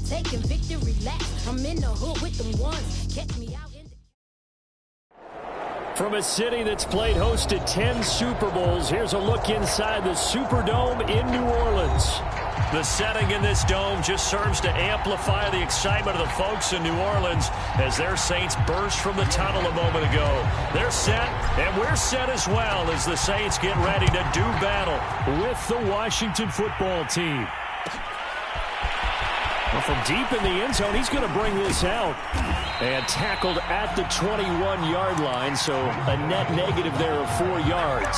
taking victory laps. I'm in the hood with them ones. Catch me out in the... From a city that's played host to 10 Super Bowls, here's a look inside the Superdome in New Orleans. The setting in this dome just serves to amplify the excitement of the folks in New Orleans as their Saints burst from the tunnel a moment ago. They're set, and we're set as well as the Saints get ready to do battle with the Washington football team. Well, from deep in the end zone, he's going to bring this out. And tackled at the 21-yard line, so a net negative there of 4 yards.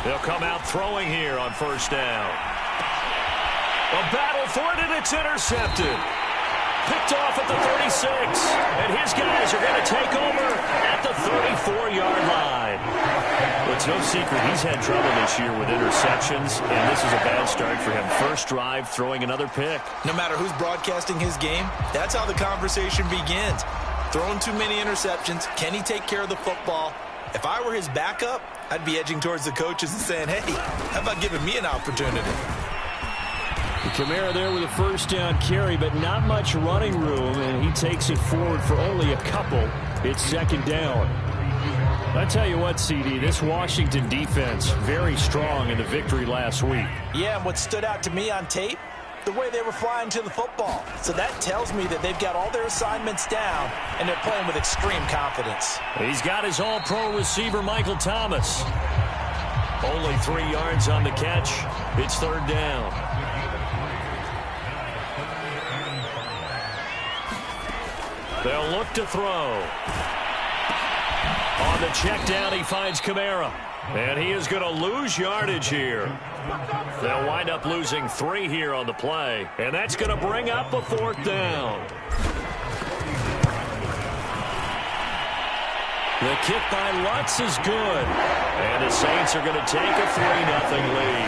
They'll come out throwing here on first down. A battle for it, and it's intercepted. Picked off at the 36. And his guys are going to take over at the 34-yard line. Well, it's no secret he's had trouble this year with interceptions, and this is a bad start for him. First drive, throwing another pick. No matter who's broadcasting his game, that's how the conversation begins. Throwing too many interceptions. Can he take care of the football? If I were his backup, I'd be edging towards the coaches and saying, hey, how about giving me an opportunity? Kamara there with a first down carry, but not much running room, and he takes it forward for only a couple. It's second down. I tell you what, CD, this Washington defense, very strong in the victory last week. Yeah, and what stood out to me on tape, the way they were flying to the football. So that tells me that they've got all their assignments down, and they're playing with extreme confidence. He's got his all-pro receiver, Michael Thomas. Only 3 yards on the catch. It's third down. They'll look to throw. On the check down, he finds Kamara. And he is going to lose yardage here. They'll wind up losing 3 here on the play. And that's going to bring up a fourth down. The kick by Lutz is good. And the Saints are going to take a 3-0 lead.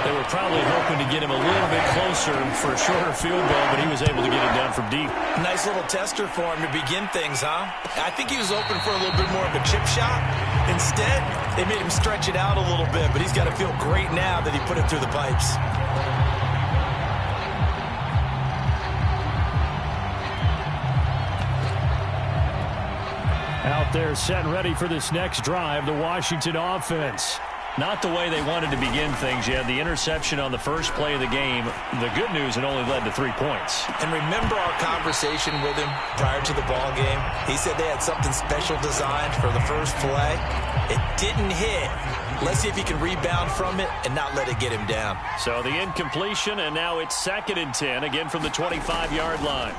They were probably hoping to get him a little bit closer for a shorter field goal, but he was able to get it down from deep. Nice little tester for him to begin things, huh? I think he was hoping for a little bit more of a chip shot. Instead, they made him stretch it out a little bit, but he's got to feel great now that he put it through the pipes. Out there set and ready for this next drive, the Washington offense. Not the way they wanted to begin things. You had the interception on the first play of the game. The good news, it only led to 3 points. And remember our conversation with him prior to the ball game? He said they had something special designed for the first play. It didn't hit. Let's see if he can rebound from it and not let it get him down. So the incompletion, and now it's 2nd and 10, again from the 25-yard line.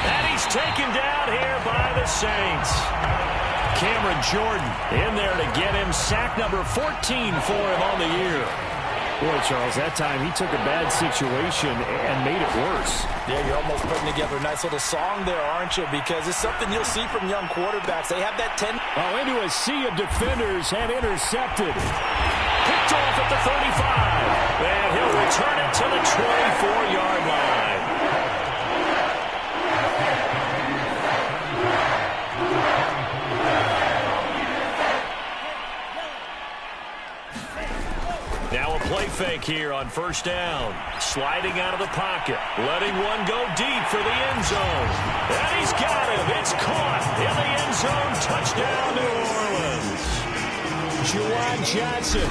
And he's taken down here by the Saints. Cameron Jordan in there to get him. Sack number 14 for him on the year. Boy, Charles, that time he took a bad situation and made it worse. Yeah, you're almost putting together a nice little song there, aren't you? Because it's something you'll see from young quarterbacks. They have that 10. Into a sea of defenders and intercepted. Picked off at the 35. And he'll return it to the 24-yard line. Now a play fake here on first down. Sliding out of the pocket. Letting one go deep for the end zone. And he's got him. It's caught in the end zone. Touchdown, New Orleans. Juwan Johnson,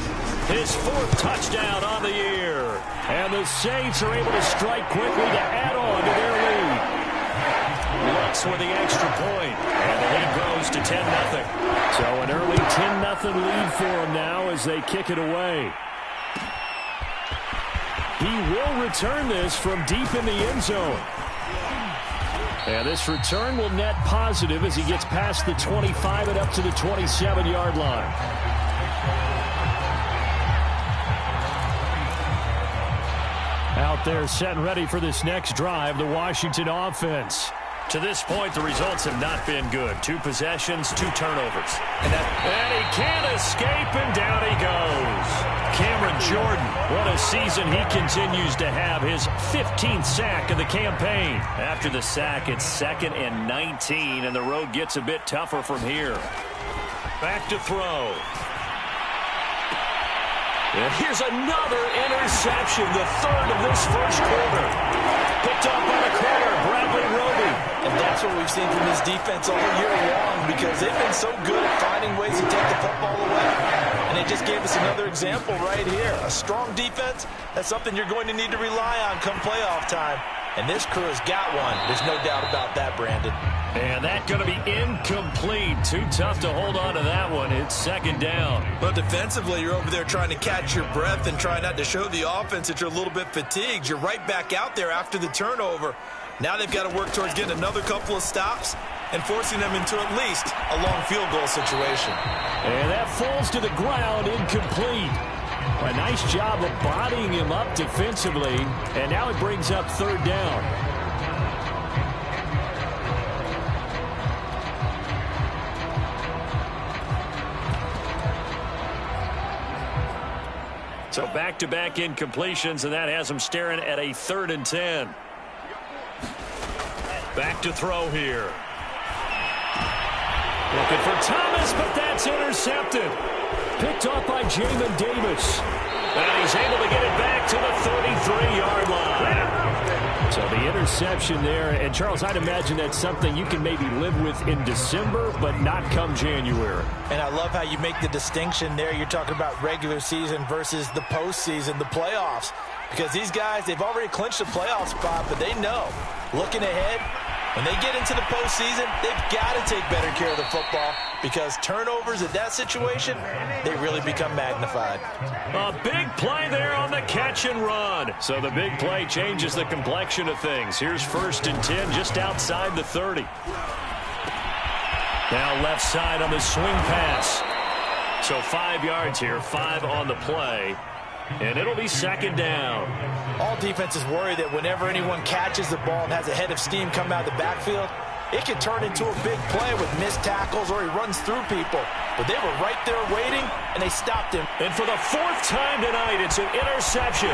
his 4th touchdown on the year. And the Saints are able to strike quickly to add on to their lead. Lutz with the extra point. And the lead grows to 10-0. So an early 10-0 lead for them now as they kick it away. He will return this from deep in the end zone. And this return will net positive as he gets past the 25 and up to the 27-yard line. Out there set and ready for this next drive, the Washington offense. To this point, the results have not been good. 2 possessions, 2 turnovers. And he can't escape, and down he goes. Cameron Jordan, what a season he continues to have. His 15th sack of the campaign. After the sack, it's 2nd and 19, and the road gets a bit tougher from here. Back to throw. And here's another interception, the 3rd of this first quarter. Picked up by the corner, Bradley Roby. And that's what we've seen from this defense all year long, because they've been so good at finding ways to take the football away. And they just gave us another example right here. A strong defense, that's something you're going to need to rely on come playoff time. And this crew has got one. There's no doubt about that, Brandon. And that's going to be incomplete. Too tough to hold on to that one. It's 2nd down. But defensively, you're over there trying to catch your breath and try not to show the offense that you're a little bit fatigued. You're right back out there after the turnover. Now they've got to work towards getting another couple of stops and forcing them into at least a long field goal situation. And that falls to the ground, incomplete. A nice job of bodying him up defensively, and now it brings up 3rd down. So back-to-back incompletions, and that has him staring at a 3rd and 10. Back to throw here. Looking for Thomas, but that's intercepted. Picked off by Jamin Davis. And he's able to get it back to the 33-yard line. So the interception there. And, Charles, I'd imagine that's something you can maybe live with in December, but not come January. And I love how you make the distinction there. You're talking about regular season versus the postseason, the playoffs. Because these guys, they've already clinched a playoff spot, but they know, looking ahead, when they get into the postseason, they've got to take better care of the football, because turnovers in that situation, they really become magnified. A big play there on the catch and run. So the big play changes the complexion of things. Here's 1st and 10 just outside the 30. Now left side on the swing pass. So 5 yards here, 5 on the play. And it'll be 2nd down. All defenses worry that whenever anyone catches the ball and has a head of steam come out of the backfield, it can turn into a big play with missed tackles or he runs through people. But they were right there waiting, and they stopped him. And for the 4th time tonight, it's an interception.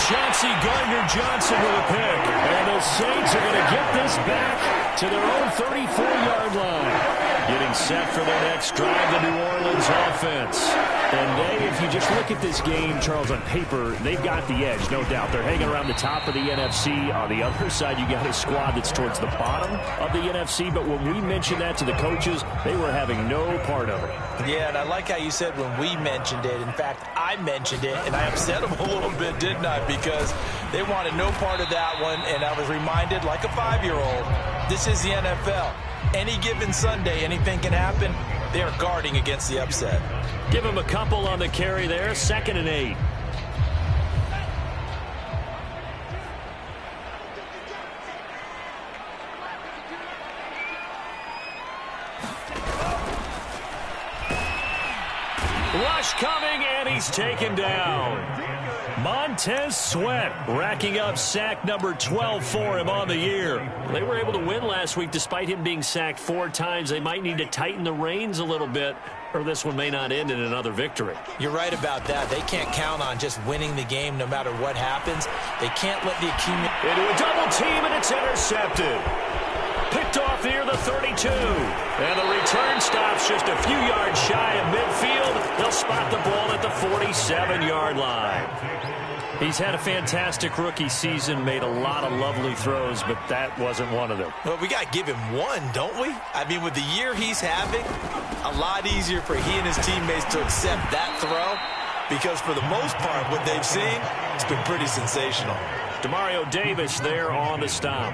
Chauncey Gardner-Johnson with a pick. And the Saints are going to get this back to their own 34-yard line. Getting set for their next drive, the New Orleans offense. And if you just look at this game, Charles, on paper, they've got the edge, no doubt. They're hanging around the top of the NFC. On the other side, you got a squad that's towards the bottom of the NFC. But when we mentioned that to the coaches, they were having no part of it. Yeah, and I like how you said when we mentioned it. In fact, I mentioned it, and I upset them a little bit, didn't I? Because they wanted no part of that one, and I was reminded, like a 5-year-old, this is the NFL. Any given Sunday, anything can happen. They are guarding against the upset. Give him a couple on the carry there. 2nd and 8. Rush coming, and he's taken down. Montez Sweat racking up sack number 12 for him on the year. They were able to win last week despite him being sacked 4 times. They might need to tighten the reins a little bit, or this one may not end in another victory. You're right about that. They can't count on just winning the game no matter what happens. They can't let the into a double team, and it's intercepted. Picked off near the 32. And the return stops just a few yards shy of midfield. They'll spot the ball at the 47-yard line. He's had a fantastic rookie season, made a lot of lovely throws, but that wasn't one of them. Well, we got to give him one, don't we? I mean, with the year he's having, a lot easier for he and his teammates to accept that throw, because for the most part, what they've seen, it's been pretty sensational. Demario Davis there on the stop.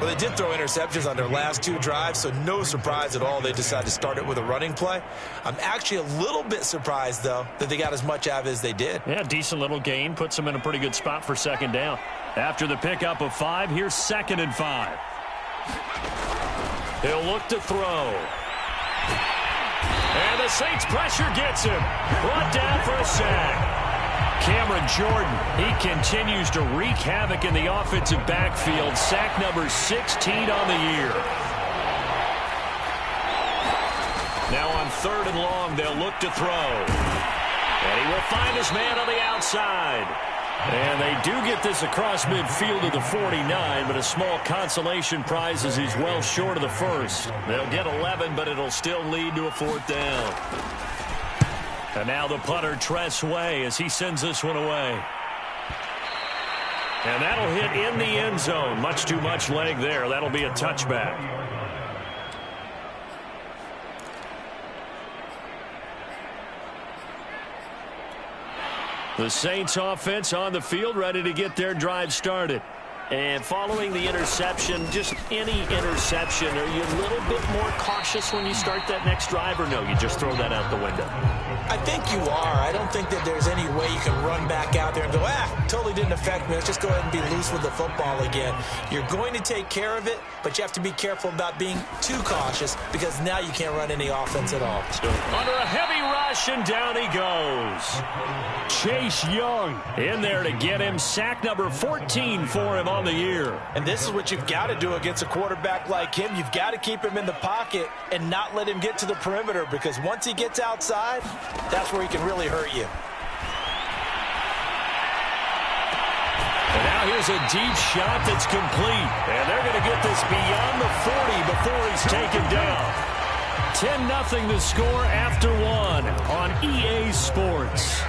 Well, they did throw interceptions on their last 2 drives, so no surprise at all they decided to start it with a running play. I'm actually a little bit surprised, though, that they got as much out of it as they did. Yeah, decent little gain. Puts them in a pretty good spot for 2nd down. After the pickup of 5, here's 2nd and 5. He'll look to throw. And the Saints pressure gets him. Brought down for a sack. Cameron Jordan, he continues to wreak havoc in the offensive backfield. Sack number 16 on the year. Now on 3rd and long, they'll look to throw. And he will find his man on the outside. And they do get this across midfield to the 49, but a small consolation prize as he's well short of the first. They'll get 11, but it'll still lead to a 4th down. And now the punter, Tress Way, as he sends this one away. And that'll hit in the end zone. Much too much leg there. That'll be a touchback. The Saints offense on the field, ready to get their drive started. And following the interception, just any interception, are you a little bit more cautious when you start that next drive, or no, you just throw that out the window? I think you are. I don't think that there's any way you can run back out there and go, totally didn't affect me. Let's just go ahead and be loose with the football again. You're going to take care of it, but you have to be careful about being too cautious because now you can't run any offense at all. So under a heavy rush, and down he goes. Chase Young in there to get him. Sack number 14 for him on the year. And this is what you've got to do against a quarterback like him. You've got to keep him in the pocket and not let him get to the perimeter, because once he gets outside, that's where he can really hurt you. And now here's a deep shot that's complete. And they're going to get this beyond the 40 before he's taken down. 10-0 the score after 1 on EA Sports.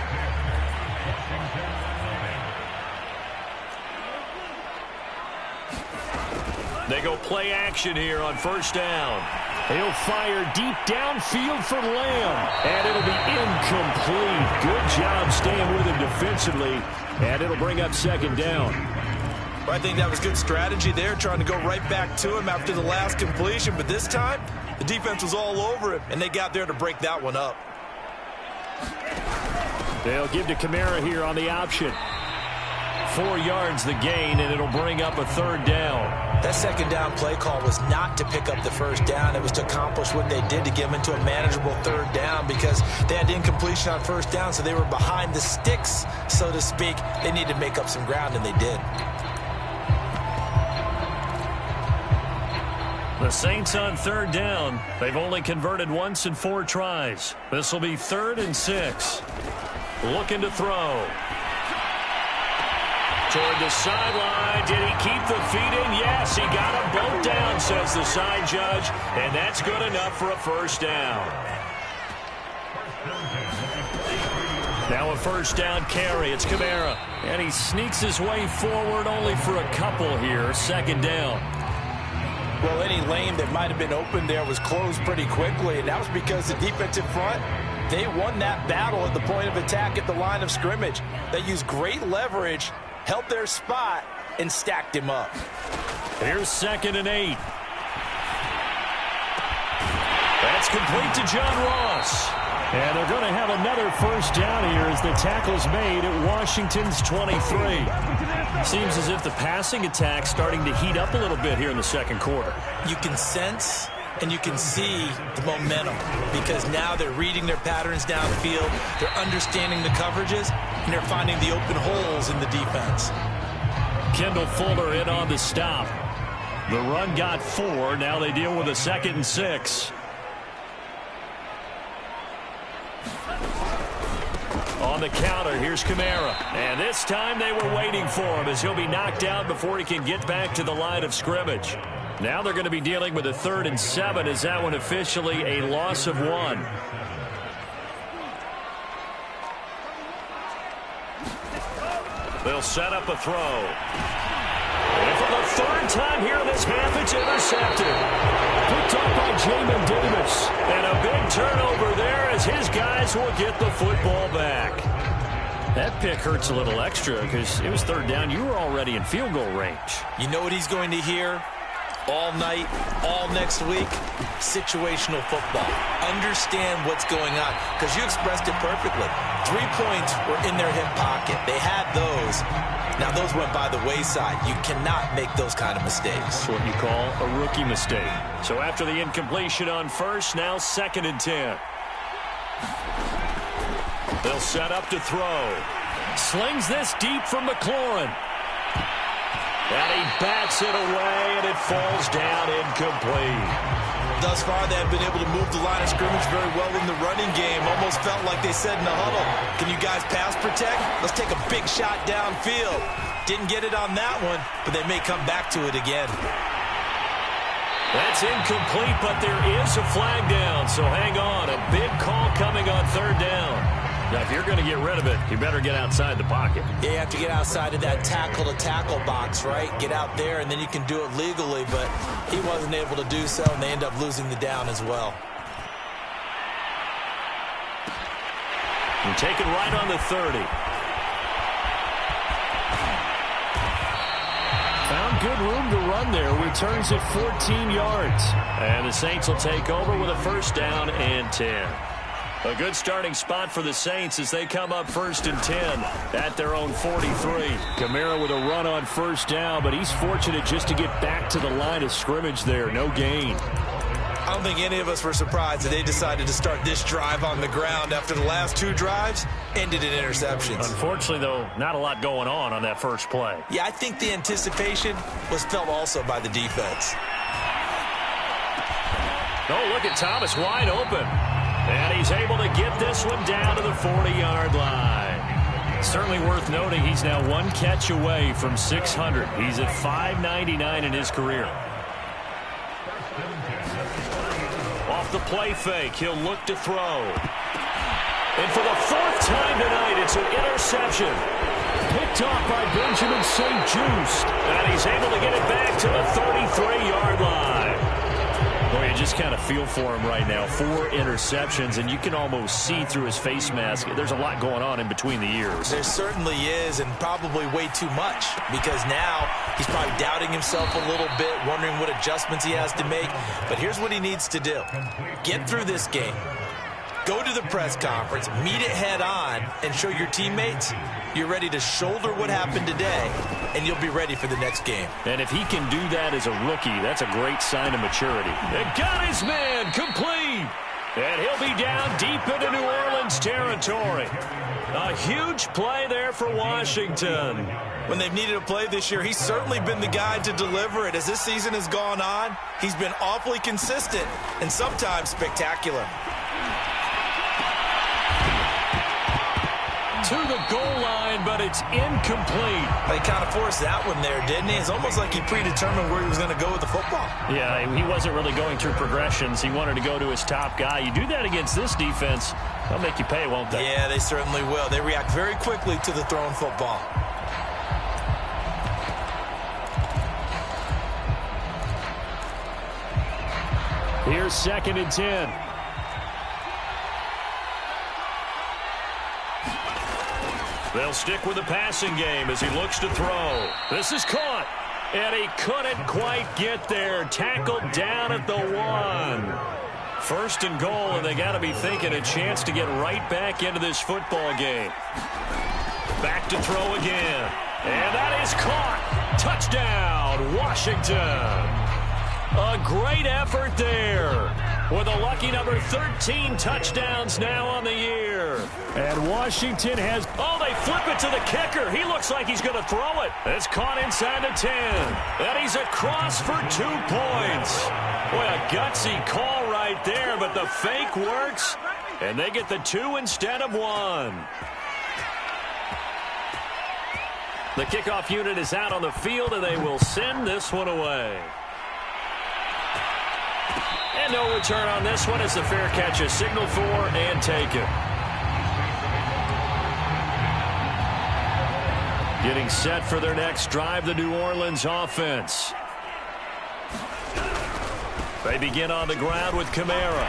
They go play action here on 1st down. He'll fire deep downfield for Lamb. And it'll be incomplete. Good job staying with him defensively. And it'll bring up 2nd down. Well, I think that was good strategy there, trying to go right back to him after the last completion. But this time, the defense was all over him, and they got there to break that one up. They'll give to Kamara here on the option. 4 yards the gain, and it'll bring up a 3rd down. That 2nd down play call was not to pick up the 1st down. It was to accomplish what they did, to get them into a manageable 3rd down, because they had incompletion on 1st down, so they were behind the sticks, so to speak. They needed to make up some ground, and they did. The Saints on 3rd down. They've only converted once in 4 tries. This will be 3rd and 6. Looking to throw. Toward the sideline. Did he keep the feet in? Yes, he got them both down, says the side judge. And that's good enough for a 1st down. Now a 1st down carry. It's Kamara. And he sneaks his way forward only for a couple here. 2nd down. Well, any lane that might have been open there was closed pretty quickly, and that was because the defensive front, they won that battle at the point of attack at the line of scrimmage. They used great leverage, held their spot, and stacked him up. Here's 2nd and 8. That's complete to John Ross. And they're going to have another 1st down here as the tackle's made at Washington's 23. Seems as if the passing attack's starting to heat up a little bit here in the 2nd quarter. You can sense and you can see the momentum, because now they're reading their patterns downfield, they're understanding the coverages, and they're finding the open holes in the defense. Kendall Fuller in on the stop. The run got 4. Now they deal with a 2nd and 6. On the counter, here's Kamara. And this time they were waiting for him, as he'll be knocked out before he can get back to the line of scrimmage. Now they're going to be dealing with a 3rd and 7. Is that one officially a loss of 1? They'll set up a throw. And for the 3rd time here in this half, it's intercepted. Picked up by Jamin Davis. And a big turnover there as his guys will get the football back. That pick hurts a little extra because it was 3rd down. You were already in field goal range. You know what he's going to hear all night, all next week? Situational football. Understand what's going on, because you expressed it perfectly. 3 points were in their hip pocket. They had those. Now those went by the wayside. You cannot make those kind of mistakes. That's what you call a rookie mistake. So after the incompletion on 1st, now 2nd and 10. They'll set up to throw. Slings this deep from McLaurin. And he bats it away, and it falls down incomplete. Thus far, they have been able to move the line of scrimmage very well in the running game. Almost felt like they said in the huddle, can you guys pass protect? Let's take a big shot downfield. Didn't get it on that one, but they may come back to it again. That's incomplete, but there is a flag down, so hang on. A big call coming on third down. Now, if you're going to get rid of it, you better get outside the pocket. Yeah, you have to get outside of that tackle-to-tackle box, right? Get out there, and then you can do it legally, but he wasn't able to do so, and they end up losing the down as well. And taken right on the 30. Found good room to run there. Returns at 14 yards. And the Saints will take over with a first down and 10. A good starting spot for the Saints as they come up first and 10 at their own 43. Kamara with a run on first down, but he's fortunate just to get back to the line of scrimmage there. No gain. I don't think any of us were surprised that they decided to start this drive on the ground after the last two drives ended in interceptions. Unfortunately, though, not a lot going on that first play. Yeah, I think the anticipation was felt also by the defense. Oh, look at Thomas wide open. And he's able to get this one down to the 40-yard line. Certainly worth noting he's now one catch away from 600. He's at 599 in his career. Off the play fake, he'll look to throw. And for the fourth time tonight, it's an interception. Picked off by Benjamin St-Juste. And he's able to get it back to the 33-yard line. Boy, you just kind of feel for him right now. 4 interceptions, and you can almost see through his face mask. There's a lot going on in between the ears. There certainly is, and probably way too much, because now he's probably doubting himself a little bit, wondering what adjustments he has to make. But here's what he needs to do. Get through this game. Go to the press conference, meet it head on, and show your teammates you're ready to shoulder what happened today, and you'll be ready for the next game. And if he can do that as a rookie, that's a great sign of maturity. And got his man complete. And he'll be down deep into New Orleans territory. A huge play there for Washington. When they've needed a play this year, he's certainly been the guy to deliver it. As this season has gone on, he's been awfully consistent and sometimes spectacular. To the goal line, but it's incomplete. He kind of forced that one there, didn't he? It's almost like he predetermined where he was going to go with the football. Yeah, he wasn't really going through progressions. He wanted to go to his top guy. You do that against this defense, they'll make you pay, won't they? Yeah, they certainly will. They react very quickly to the thrown football. Here's 2nd and 10. They'll stick with the passing game as he looks to throw. This is caught, and he couldn't quite get there. Tackled down at the 1. First and goal, and they got to be thinking a chance to get right back into this football game. Back to throw again, and that is caught. Touchdown, Washington. A great effort there with a lucky number 13 touchdowns now on the year. And Washington has... Oh, they flip it to the kicker. He looks like he's going to throw it. It's caught inside the 10. And he's across for 2 points. Boy, a gutsy call right there, but the fake works. And they get the 2 instead of 1. The kickoff unit is out on the field, and they will send this one away. And no return on this one as the fair catch is signaled for and taken. Getting set for their next drive, the New Orleans offense. They begin on the ground with Kamara.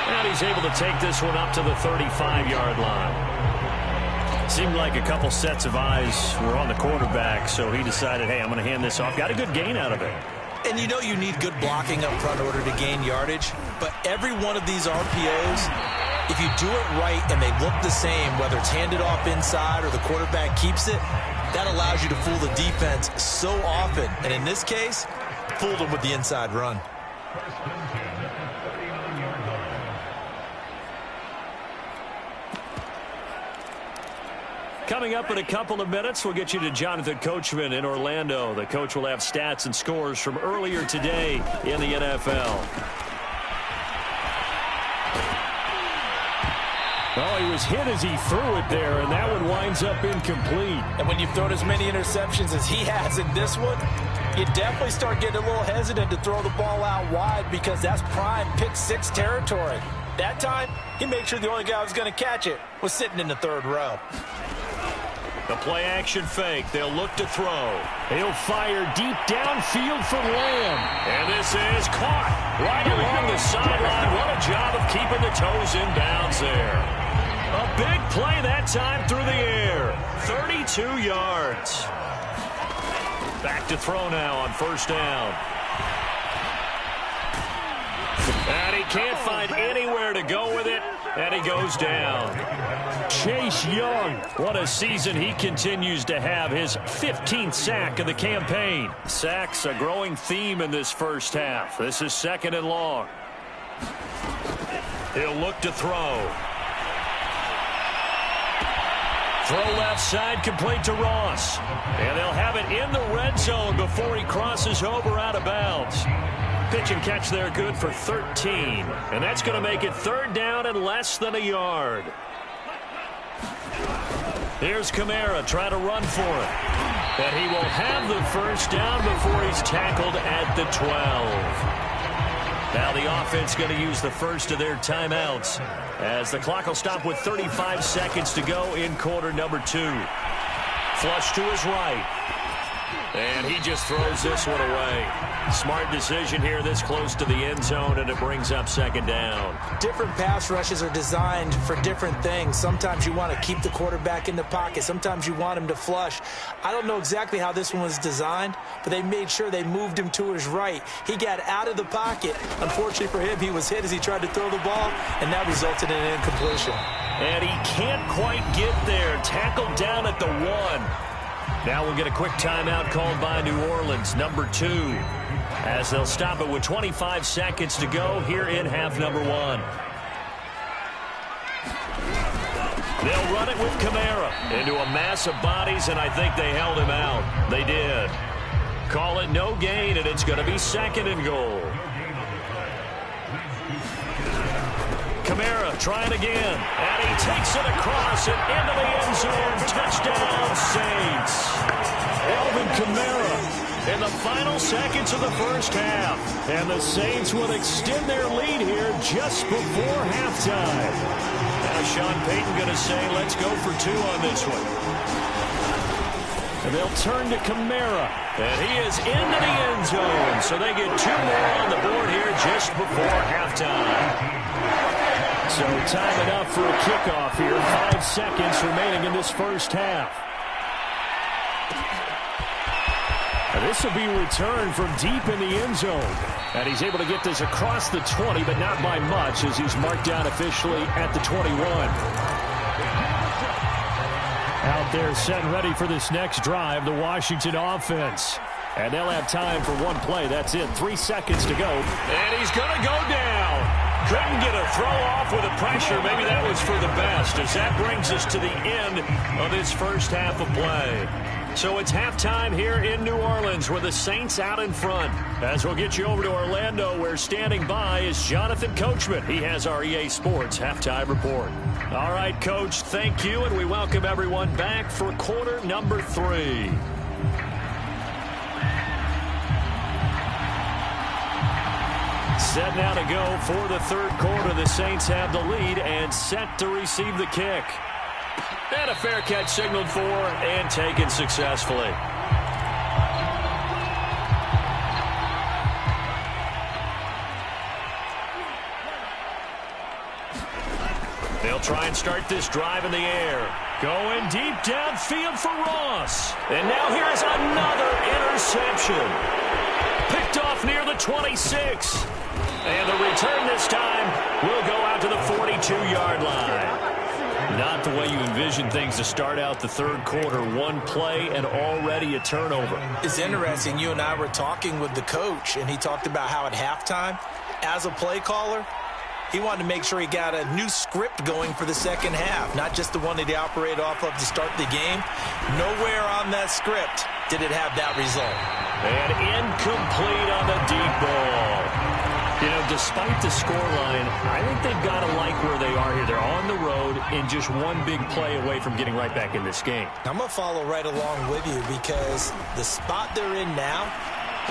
And he's able to take this one up to the 35-yard line. Seemed like a couple sets of eyes were on the quarterback, so he decided, hey, I'm going to hand this off. Got a good gain out of it. And you know you need good blocking up front in order to gain yardage. But every one of these RPOs, if you do it right and they look the same, whether it's handed off inside or the quarterback keeps it, that allows you to fool the defense so often. And in this case, fooled them with the inside run. Coming up in a couple of minutes, we'll get you to Jonathan Coachman in Orlando. The coach will have stats and scores from earlier today in the NFL. Oh, he was hit as he threw it there, and that one winds up incomplete. And when you've thrown as many interceptions as he has in this one, you definitely start getting a little hesitant to throw the ball out wide because that's prime pick six territory. That time, he made sure the only guy who was going to catch it was sitting in the third row. The play action fake. They'll look to throw. He'll fire deep downfield for Lamb. And this is caught right along the sideline. What a job of keeping the toes in bounds there. A big play that time through the air. 32 yards. Back to throw now on first down. And he can't find anywhere to go with it, and he goes down. Chase Young, what a season he continues to have, his 15th sack of the campaign. Sacks a growing theme in this first half. This is second and long. He'll look to throw. Throw left side, complete to Ross. And they'll have it in the red zone before he crosses over out of bounds. Pitch and catch there, good for 13. And that's going to make it third down and less than a yard. Here's Kamara trying to run for it. But he will have the first down before he's tackled at the 12. Now the offense going to use the first of their timeouts as the clock will stop with 35 seconds to go in quarter number 2. Flush to his right. And he just throws this one away. Smart decision here this close to the end zone, and it brings up second down. Different pass rushes are designed for different things. Sometimes you want to keep the quarterback in the pocket. Sometimes you want him to flush. I don't know exactly how this one was designed, but they made sure they moved him to his right. He got out of the pocket. Unfortunately for him, he was hit as he tried to throw the ball, and that resulted in an incompletion. And he can't quite get there. Tackled down at the 1. Now we'll get a quick timeout called by New Orleans, number 2, as they'll stop it with 25 seconds to go here in half number 1. They'll run it with Kamara into a mass of bodies, and I think they held him out. They did. Call it no gain, and it's going to be second and goal. Kamara trying again, and he takes it across and into the end zone. Touchdown, Saints. Alvin Kamara in the final seconds of the first half. And the Saints will extend their lead here just before halftime. Now Sean Payton going to say, let's go for 2 on this one. And they'll turn to Kamara. And he is into the end zone. So they get 2 more on the board here just before halftime. So time enough for a kickoff here. 5 seconds remaining in this first half. And this will be returned from deep in the end zone. And he's able to get this across the 20, but not by much as he's marked down officially at the 21. Out there set and ready for this next drive, the Washington offense. And they'll have time for 1 play. That's it. 3 seconds to go. And he's going to go down. Couldn't get a throw off with the pressure. Maybe that was for the best, as that brings us to the end of this first half of play. So it's halftime here in New Orleans with the Saints out in front. As we'll get you over to Orlando, where standing by is Jonathan Coachman. He has our EA Sports halftime report. All right, Coach, thank you, and we welcome everyone back for quarter number 3. Set now to go for the third quarter. The Saints have the lead and set to receive the kick. And a fair catch signaled for and taken successfully. They'll try and start this drive in the air. Going deep downfield for Ross. And now here's another interception. Picked off near the 26. And the return this time will go out to the 42-yard line. Not the way you envision things to start out the third quarter. 1 play and already a turnover. It's interesting. You and I were talking with the coach, and he talked about how at halftime, as a play caller, He wanted to make sure he got a new script going for the second half, not just the one that he operated off of to start the game. Nowhere on that script did it have that result. And incomplete on the deep ball. You know, despite the scoreline, I think they've got to like where they are here. They're on the road and just one big play away from getting right back in this game. I'm going to follow right along with you because the spot they're in now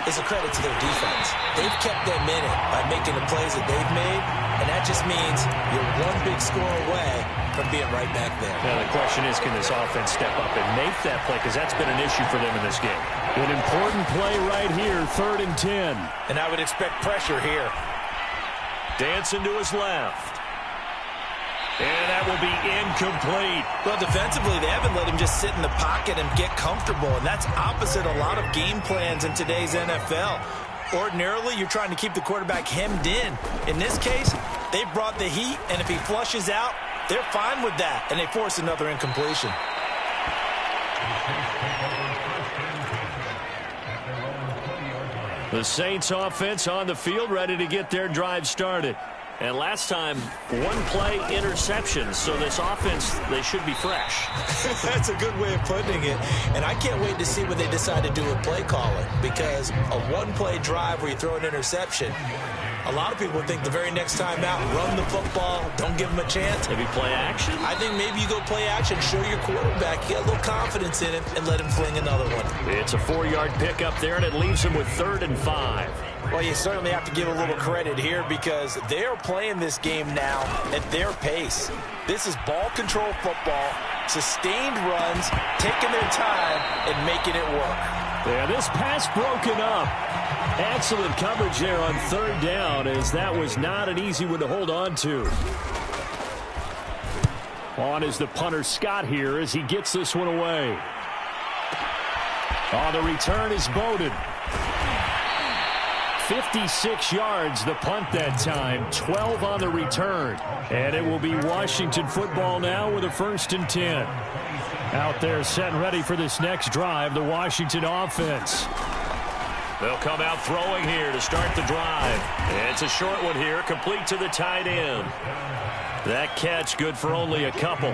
is a credit to their defense. They've kept them in it by making the plays that they've made, and that just means you're one big score away from being right back there. Now, the question is, can this offense step up and make that play? Because that's been an issue for them in this game. An important play right here, 3rd and 10. And I would expect pressure here. Dancing to his left. And that will be incomplete. Well, defensively, they haven't let him just sit in the pocket and get comfortable, and that's opposite a lot of game plans in today's NFL. Ordinarily, you're trying to keep the quarterback hemmed in. In this case, they brought the heat, and if he flushes out, they're fine with that, and they force another incompletion. The Saints offense on the field, ready to get their drive started. And last time, one play interception. So this offense, they should be fresh. That's a good way of putting it. And I can't wait to see what they decide to do with play calling. Because a one-play drive where you throw an interception, a lot of people think the very next time out, run the football, don't give them a chance. Maybe play action? I think maybe you go play action, show your quarterback, get a little confidence in him, and let him fling another one. It's a 4-yard pickup there, and it leaves him with 3rd and 5. Well, you certainly have to give a little credit here because they're playing this game now at their pace. This is ball control football, sustained runs, taking their time, and making it work. Yeah, this pass broken up. Excellent coverage there on 3rd down, as that was not an easy one to hold on to. On is the punter Scott here as he gets this one away. On the return is Bowden. 56 yards the punt that time, 12 on the return. And it will be Washington football now with a 1st and 10. Out there set and ready for this next drive, the Washington offense. They'll come out throwing here to start the drive. It's a short one here, complete to the tight end. That catch good for only a couple.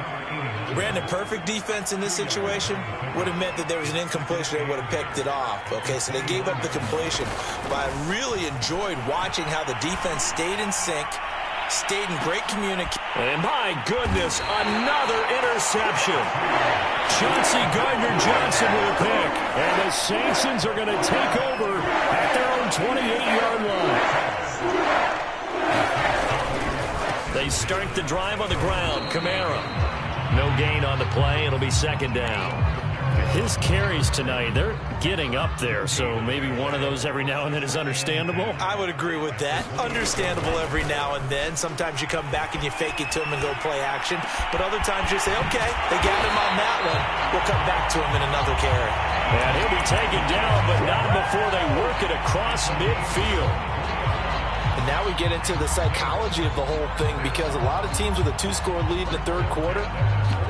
Brandon, perfect defense in this situation would have meant that there was an incompletion. They would have picked it off. Okay, so they gave up the completion. But I really enjoyed watching how the defense stayed in sync, stayed in great communication. And my goodness, another interception. Chauncey Gardner-Johnson with a pick. And the Saints are going to take over at their own 28-yard line. They start the drive on the ground. Kamara. No gain on the play. It'll be 2nd down. His carries tonight, they're getting up there, so maybe one of those every now and then is understandable. I would agree with that. Understandable every now and then. Sometimes you come back and you fake it to him and go play action. But other times you say, okay, they got him on that one. We'll come back to him in another carry. And he'll be taken down, but not before they work it across midfield. And now we get into the psychology of the whole thing because a lot of teams with a 2-score lead in the 3rd quarter,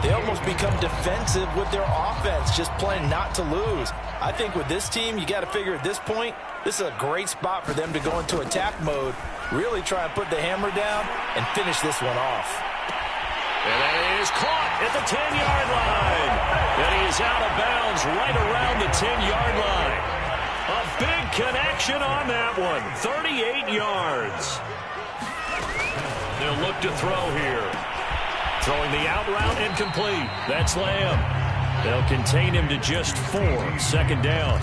they almost become defensive with their offense, just playing not to lose. I think with this team, you got to figure at this point, this is a great spot for them to go into attack mode, really try and put the hammer down and finish this one off. And that is caught at the 10-yard line. And he is out of bounds right around the 10-yard line. A big connection on that one. 38 yards. They'll look to throw here. Throwing the out route incomplete. That's Lamb. They'll contain him to just 4. 2nd down.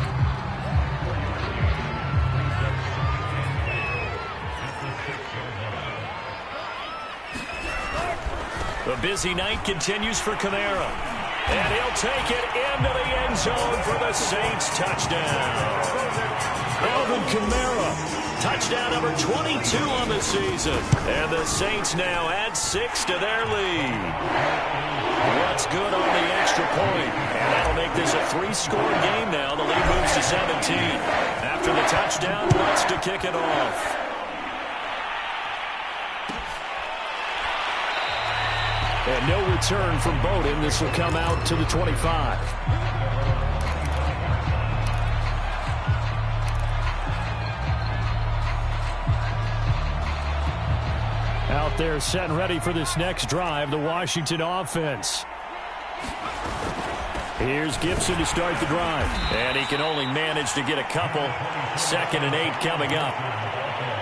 The busy night continues for Kamara. And he'll take it into the end zone for the Saints touchdown. Alvin Kamara, touchdown number 22 on the season. And the Saints now add 6 to their lead. What's good on the extra point? And that'll make this a 3-score game now. The lead moves to 17. After the touchdown, wants to kick it off. And no return from Bowden. This will come out to the 25. Out Out there set and ready for this next drive, the Washington offense. Here's Gibson to start the drive. And he can only manage to get a couple. 2nd and 8 coming up.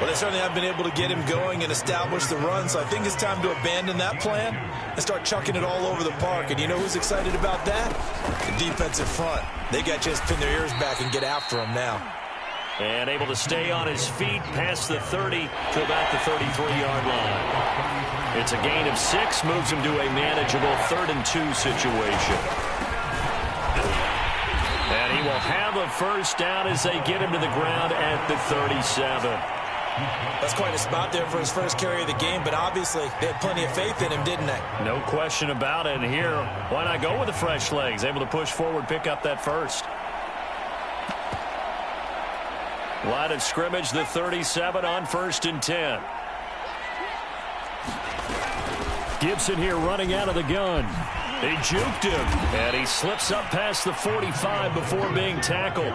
Well, they certainly have been able to get him going and establish the run, so I think it's time to abandon that plan and start chucking it all over the park. And you know who's excited about that? The defensive front. They got just pin their ears back and get after him now. And able to stay on his feet past the 30 to about the 33-yard line. It's a gain of 6, moves him to a manageable 3rd and 2 situation. And he will have a first down as they get him to the ground at the 37. That's quite a spot there for his first carry of the game, but obviously they had plenty of faith in him, didn't they? No question about it. And here, why not go with the fresh legs? Able to push forward, pick up that first. Line of scrimmage, the 37 on 1st and 10. Gibson here running out of the gun. They juked him, and he slips up past the 45 before being tackled.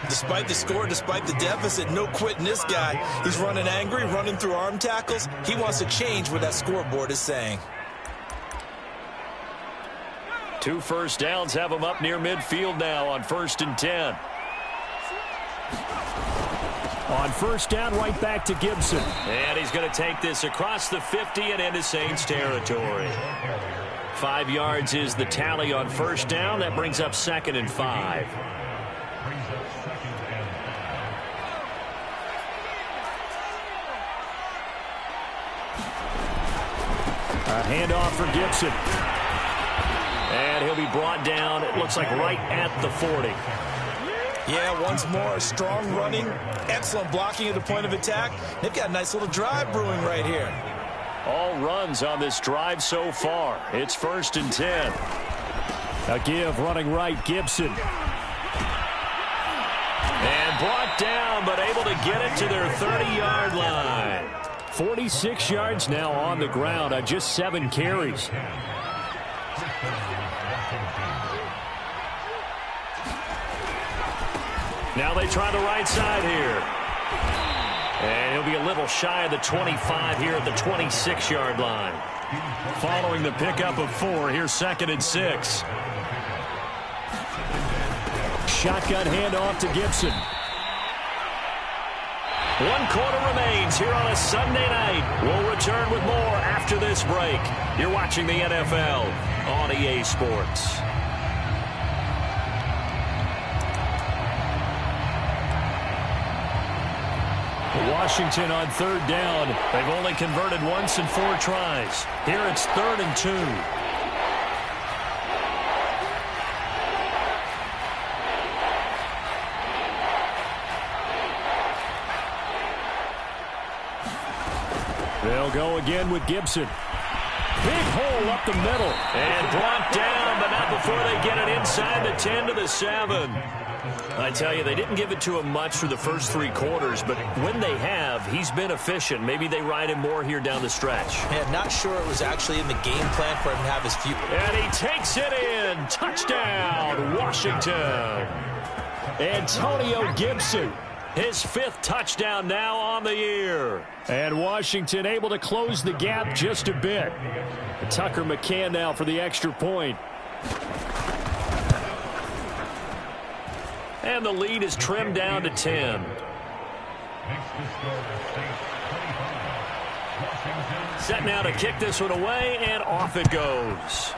Despite the score, despite the deficit, no quitting this guy. He's running angry, running through arm tackles. He wants to change what that scoreboard is saying. 2 first downs have him up near midfield now on 1st and 10. On first down, right back to Gibson. And he's going to take this across the 50 and into Saints territory. 5 yards is the tally on first down. That brings up 2nd and 5. A handoff for Gibson. And he'll be brought down, it looks like right at the 40. Yeah, once more, strong running, excellent blocking at the point of attack. They've got a nice little drive brewing right here. All runs on this drive so far. It's 1st and 10. A give running right, Gibson. And brought down, but able to get it to their 30-yard line. 46 yards now on the ground on just 7 carries. Now they try the right side here. And he'll be a little shy of the 25 here at the 26-yard line. Following the pickup of 4, here's 2nd and 6. Shotgun handoff to Gibson. 1 quarter remains here on a Sunday night. We'll return with more after this break. You're watching the NFL on EA Sports. Washington on 3rd down. They've only converted once in 4 tries. Here it's 3rd and 2. They'll go again with Gibson. Big hole up the middle. And brought down, but not before they get it inside the 10 to the 7. I tell you, they didn't give it to him much for the first 3 quarters, but when they have, he's been efficient. Maybe they ride him more here down the stretch. Yeah, not sure it was actually in the game plan for him to have his few. And he takes it in. Touchdown, Washington. Antonio Gibson. His 5th touchdown now on the year. And Washington able to close the gap just a bit. Tucker McCann now for the extra point. And the lead is trimmed down to 10. Set now to kick this one away, and off it goes.